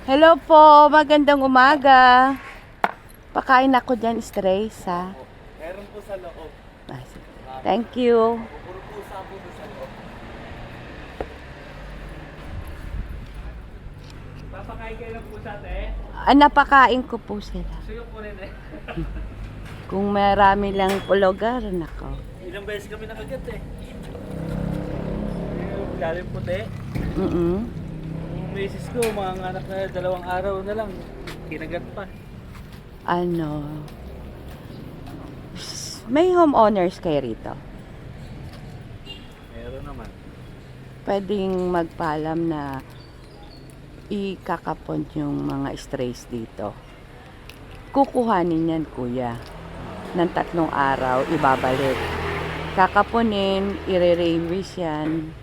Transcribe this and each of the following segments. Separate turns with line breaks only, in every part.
Hello po, magandang umaga. Pakain ako dyan, Strays, ha?
Meron po sa loob.
Ah, sige. Thank you.
Puro pusa po sa loob. Papakain kayo ng pusa, te?
Napakain ko po sila.
Suyo po rin eh.
Kung marami lang pulugar, nako.
Ilang beses kami nakagat eh. Lalim puti.
Mm-mm.
Yung misis ko, mga anak na 2 araw na lang. Kinagat pa.
Ano? May homeowners kayo rito?
Meron naman.
Pwedeng magpaalam na ikakapon yung mga strays dito. Kukuhanin yan, kuya. Ng 3 araw, ibabalik. Kakapunin, ire-railways yan.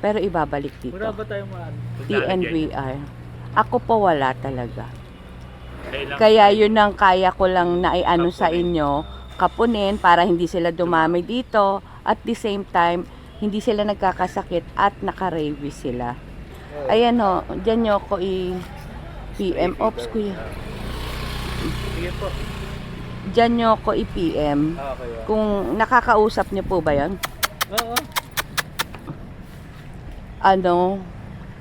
Pero ibabalik dito.
Mura ba tayo mga
TNVR. Ako po wala talaga. Kaya yun ang kaya ko lang na i-ano sa inyo, kapunin para hindi sila dumami dito. At the same time, hindi sila nagkakasakit at naka-rabies sila. Ayan o, dyan nyo ko i-PM. Ops, kuya.
Sige po.
Dyan nyo ko i-PM.
Okay.
Kung nakakausap nyo po ba yun?
Oo.
Ano,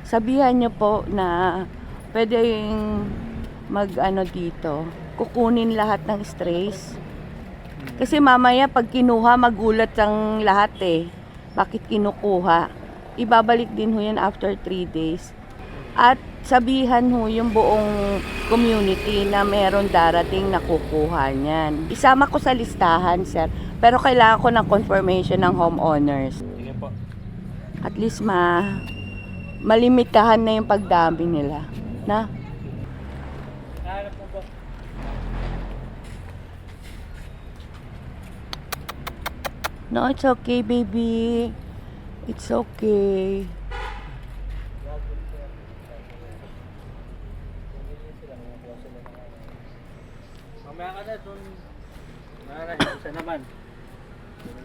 sabihan nyo po na pwede yung mag-ano dito, kukunin lahat ng strays. Kasi mamaya pag kinuha, magulat ang lahat eh. Bakit kinukuha? Ibabalik din ho yan after 3 days. At sabihan ho yung buong community na meron darating na kukuha niyan. Isama ko sa listahan, sir. Pero kailangan ko ng confirmation ng homeowners.
Sige po.
At least malimitahan na yung pagdami nila. Na?
Hanap mo po.
No, it's okay, baby. It's okay.
Mamaya ka na dun. Isa naman.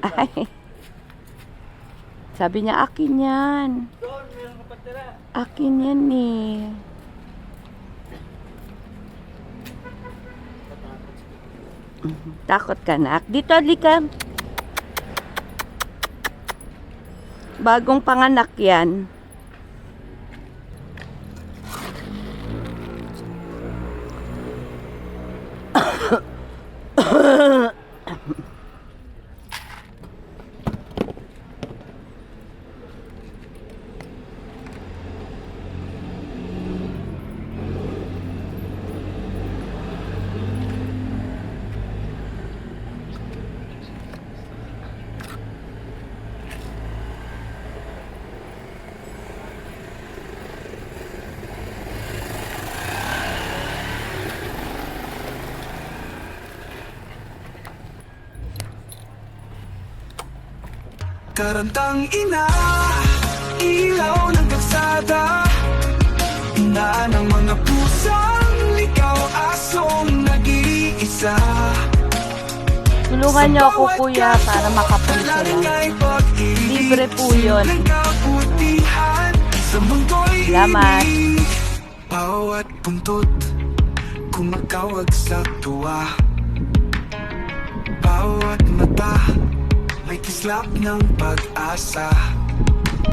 Ay. Sabi niya, akin yan.
Doon, meron ka patira.
Akin yan eh. Takot ka na. Dito, lika. Bagong panganak yan.
Karantang ina, ilaw ng kalsada, ina ng mga pusang ligaw, asong nag-iisa.
Tulungan niyo ako, kuya, para makapun sila. Libre po yun. Salamat.
Bawat buntot kumakawag sa tuwa, bawat mata may kislap ng pag-asa.